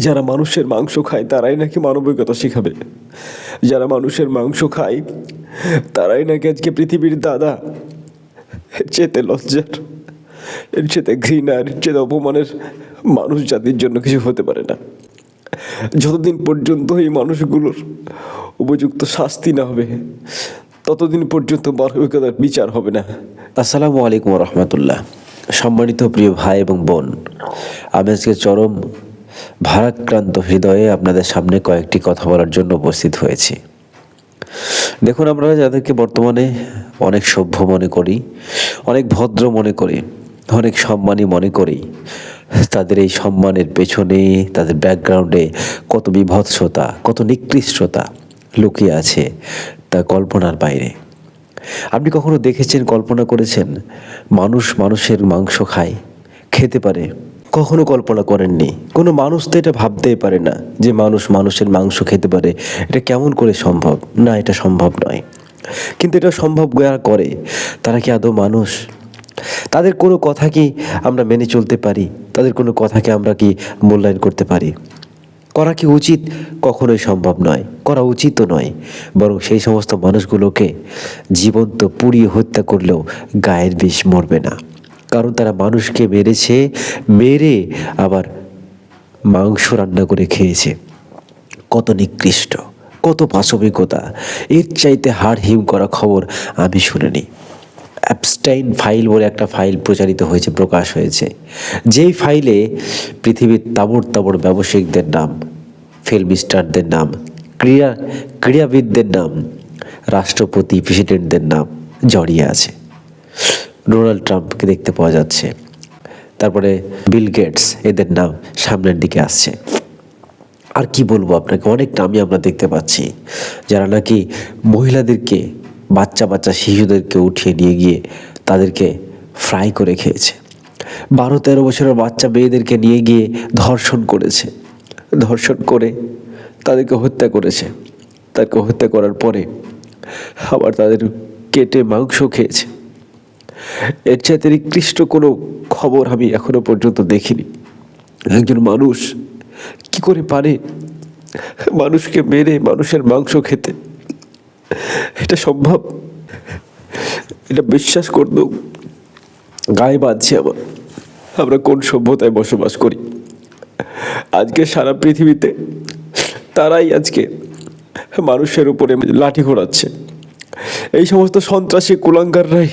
যারা মানুষের মাংস খায় তারাই নাকি মানবিকতা শিখাবে। যারা মানুষের মাংস খায় তারাই নাকি আজকে পৃথিবীর দাদা। এর চেতে লজ্জার, এর চেতে ঘৃণার, এর চেতে অপমানের মানুষ জাতির জন্য কিছু হতে পারে না। যতদিন পর্যন্ত এই মানুষগুলোর উপযুক্ত শাস্তি না হবে ততদিন পর্যন্ত মানবিকতার বিচার হবে না। আসসালামু আলাইকুম রহমতুল্লাহ। সম্মানিত প্রিয় ভাই এবং বোন, আমি আজকে চরম ভারাক্রান্ত হৃদয়ে আপনাদের সামনে কয়েকটি কথা বলার জন্য উপস্থিত হয়েছি। দেখুন, আমরা যাদেরকে বর্তমানে অনেক সভ্য মনে করি, অনেক ভদ্র মনে করি, অনেক সম্মানী মনে করি, তাদের এই সম্মানের পেছনে, তাদের ব্যাকগ্রাউন্ডে কত বিভৎসতা, কত নিকৃষ্টতা লুকিয়ে আছে তা কল্পনার বাইরে। আপনি কখনো দেখেছেন, কল্পনা করেছেন মানুষ মানুষের মাংস খায়, খেতে পারে? কখনো কল্পনা করেননি। কোনো মানুষ তো এটা ভাবতেই পারে না যে মানুষ মানুষের মাংস খেতে পারে। এটা কেমন করে সম্ভব? না, এটা সম্ভব নয়। কিন্তু এটা সম্ভব যারা করে, তারা কি আদৌ মানুষ? তাদের কোনো কথা কি আমরা মেনে চলতে পারি? তাদের কোনো কথাকে আমরা কি মূল্যায়ন করতে পারি? করা কি উচিত? কখনোই সম্ভব নয়, করা উচিতও নয়। বরং সেই সমস্ত মানুষগুলোকে জীবন্ত পুড়িয়ে হত্যা করলেও গায়ের বিষ মরবে না, কারণ তারা মানুষকে মেরেছে, মেরে আবার মাংস রান্না করে খেয়েছে। কত নিকৃষ্ট, কত পাশবিকতা! এর চাইতে হাড় হিম করা খবর আমি শুনিনি। অ্যাপস্টাইন ফাইল বলে একটা ফাইল প্রচারিত হয়েছে, প্রকাশ হয়েছে, যেই ফাইলে পৃথিবীর তাবড় তাবড় ব্যবসায়িকদের নাম, ফিল্ম স্টারদের নাম, ক্রীড়াবিদদের নাম, রাষ্ট্রপতি, প্রেসিডেন্টদের নাম জড়িয়ে আছে। ডোনাল্ড ট্রাম্পকে দেখতে পাওয়া যাচ্ছে, তারপরে বিল গেটস, এদের নাম সামনের দিকে আসছে। আর কি বলবো আপনাকে, অনেক নামই আমরা দেখতে পাচ্ছি, যারা নাকি মহিলাদেরকে, বাচ্চা বাচ্চা শিশুদেরকে উঠিয়ে নিয়ে গিয়ে তাদেরকে ফ্রাই করে খেয়েছে। 12-13 বছরের বাচ্চা মেয়েদেরকে নিয়ে গিয়ে ধর্ষণ করেছে, ধর্ষণ করে তাদেরকে হত্যা করেছে। তাদেরকে হত্যা করার পরে আবার তাদের কেটে মাংস খেয়েছে। এর চাইতে নিকৃষ্ট কোনো খবর আমি এখনো পর্যন্ত দেখিনি। একজন মানুষ কি করে পারে মানুষকে মেরে মানুষের মাংস খেতে? এটা সম্ভব? এটা বিশ্বাস করতেও গায়ে বাঁধছে আমার। আমরা কোন সভ্যতায় বসবাস করি? আজকে সারা পৃথিবীতে তারাই আজকে মানুষের উপরে লাঠি ঘোরাচ্ছে। এই সমস্ত সন্ত্রাসী কুলাঙ্গাররাই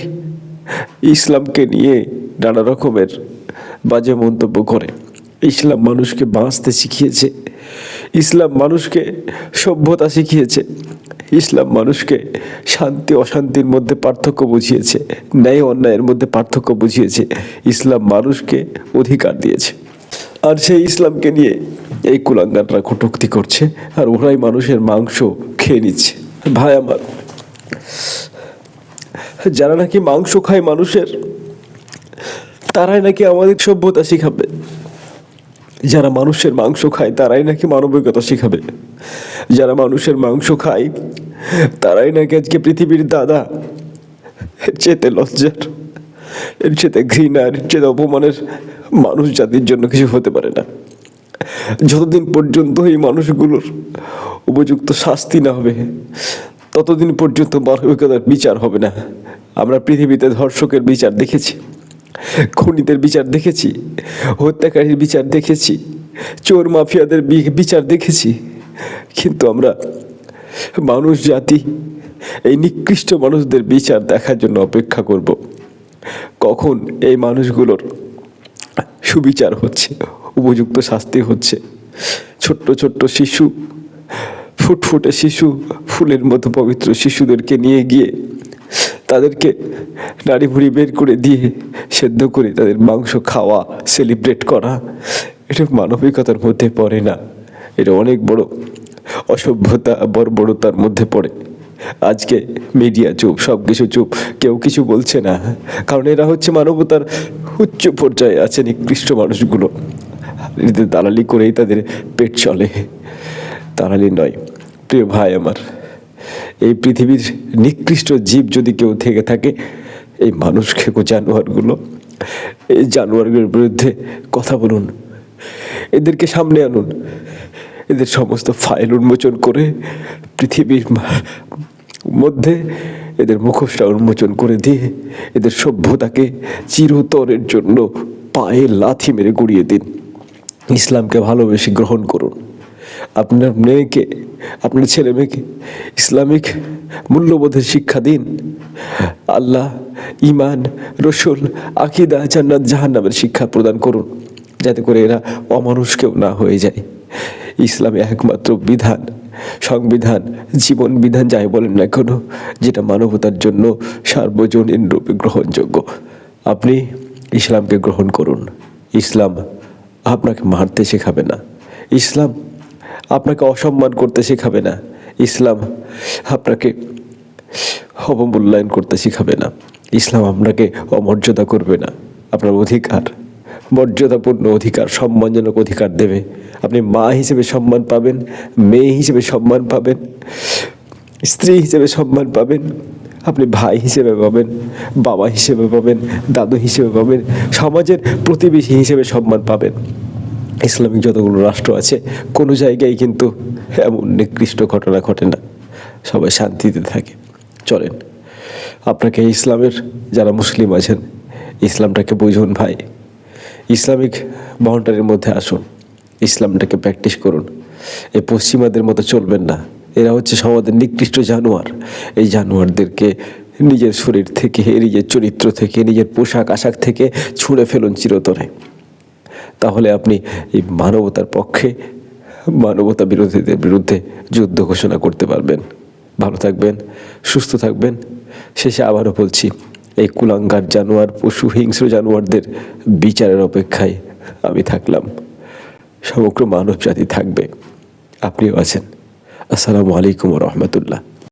ইসলামকে নিয়ে নানা রকমের বাজে মন্তব্য করে। ইসলাম মানুষকে বাঁচতে শিখিয়েছে, ইসলাম মানুষকে সভ্যতা শিখিয়েছে, ইসলাম মানুষকে শান্তি অশান্তির মধ্যে পার্থক্য বুঝিয়েছে, ন্যায় অন্যায়ের মধ্যে পার্থক্য বুঝিয়েছে। ইসলাম মানুষকে অধিকার দিয়েছে, আর সেই ইসলামকে নিয়ে এই কুলাঙ্গাররা কটূক্তি করছে, আর ওরাই মানুষের মাংস খেয়ে নিচ্ছে। ভাই আমার, যারা নাকি মাংস খায় মানুষের, তারাই নাকি আমাদের সভ্যতা শিখাবে। যারা মানুষের মাংস খায় তারাই নাকি মানবিকতা শিখাবে। যারা মানুষের মাংস খায় তারাই নাকি আজকে পৃথিবীর দাদা। এর চেতে লজ্জার, এর চেতে ঘৃণার, এর চেতে অপমানের মানুষ জাতির জন্য কিছু হতে পারে না। যতদিন পর্যন্ত এই মানুষগুলোর উপযুক্ত শাস্তি না হবে ততদিন পর্যন্ত মানবিকতার বিচার হবে না। আমরা পৃথিবীতে ধর্ষকের বিচার দেখেছি, খুনিদের বিচার দেখেছি, হত্যাকারীর বিচার দেখেছি, চোর মাফিয়াদের বিচার দেখেছি, কিন্তু আমরা মানুষ জাতি এই নিকৃষ্ট মানুষদের বিচার দেখার জন্য অপেক্ষা করব কখন এই মানুষগুলোর সুবিচার হচ্ছে, উপযুক্ত শাস্তি হচ্ছে। ছোট্ট ছোট্ট শিশু, ফুটফুটে শিশু, ফুলের মতো পবিত্র শিশুদেরকে নিয়ে গিয়ে তাদেরকে নাড়ি ভুড়ি বের করে দিয়ে সেদ্ধ করে তাদের মাংস খাওয়া, সেলিব্রেট করা, এটা মানবিকতার মধ্যে পড়ে না। এটা অনেক বড় অসভ্যতা, বর্বরতার মধ্যে পড়ে। আজকে মিডিয়া চুপ, সব কিছু চুপ, কেউ কিছু বলছে না, কারণ এরা হচ্ছে মানবতার উচ্চ পর্যায়ে আছে নিকৃষ্ট মানুষগুলো। এদের দালালি করেই তাদের পেট চলে, দালালি নয়। প্রিয় ভাই আমার, এই পৃথিবীর নিকৃষ্ট জীব যদি কেউ থেকে থাকে, এই মানুষ খেকো জানোয়ারগুলো, এই জানোয়ারগুলোর বিরুদ্ধে কথা বলুন, এদেরকে সামনে আনুন, এদের সমস্ত ফাইল উন্মোচন করে পৃথিবীর মধ্যে এদের মুখোশটা উন্মোচন করে দিয়ে এদের সভ্যতাকে চিরতরের জন্য পায়ে লাথি মেরে গুড়িয়ে দিন। ইসলামকে ভালোবেসে গ্রহণ করুন। আপনার মেয়েকে, আপনার ছেলে মেয়েকে ইসলামিক মূল্যবোধের শিক্ষা দিন। আল্লাহ, ইমান, রসুল, আকিদা, জান্নাত, জাহান্নামের শিক্ষা প্রদান করুন, যাতে করে এরা অমানুষ কেউ না হয়ে যায়। ইসলামে একমাত্র বিধান, সংবিধান, জীবন বিধান যাই বলেন না কেন, যেটা মানবতার জন্য সার্বজনীন রূপে গ্রহণযোগ্য। আপনি ইসলামকে গ্রহণ করুন। ইসলাম আপনাকে মারতে শেখাবে না, ইসলাম আপনাকে অসম্মান করতে শেখাবে না, ইসলাম আপনাকে অবমূল্যায়ন করতে শেখাবে না, ইসলাম আপনাকে অমর্যাদা করবে না। আপনার অধিকার, মর্যাদাপূর্ণ অধিকার, সম্মানজনক অধিকার দেবে। আপনি মা হিসেবে সম্মান পাবেন, মেয়ে হিসেবে সম্মান পাবেন, স্ত্রী হিসেবে সম্মান পাবেন, আপনি ভাই হিসেবে পাবেন, বাবা হিসেবে পাবেন, দাদু হিসেবে পাবেন, সমাজের প্রতিবেশী হিসেবে সম্মান পাবেন। ইসলামিক যতগুলো রাষ্ট্র আছে কোনো জায়গায় কিন্তু এমন নিকৃষ্ট ঘটনা ঘটে না, সবাই শান্তিতে থাকে। চলেন, আপনাকে ইসলামের যারা মুসলিম আছেন ইসলামটাকে বুঝুন ভাই, ইসলামিক বাউন্ডারির মধ্যে আসুন, ইসলামটাকে প্র্যাকটিস করুন। এই পশ্চিমাদের মতো চলবেন না, এরা হচ্ছে সমাজের নিকৃষ্ট জানোয়ার। এই জানোয়ারদেরকে নিজের শরীর থেকে, নিজের চরিত্র থেকে, নিজের পোশাক আশাক থেকে ছুঁড়ে ফেলুন চিরতরে। তাহলে আপনি এই মানবতার পক্ষে, মানবতা বিরোধীদের বিরুদ্ধে যুদ্ধ ঘোষণা করতে পারবেন। ভালো থাকবেন, সুস্থ থাকবেন। শেষে আবারও বলছি, এই কুলাঙ্গার জানোয়ার, পশু, হিংস্র জানোয়ারদের বিচারের অপেক্ষায় আমি থাকলাম, সমগ্র মানব জাতি থাকবে, আপনিও আছেন। আসসালামু আলাইকুম ওয়া রাহমাতুল্লাহ।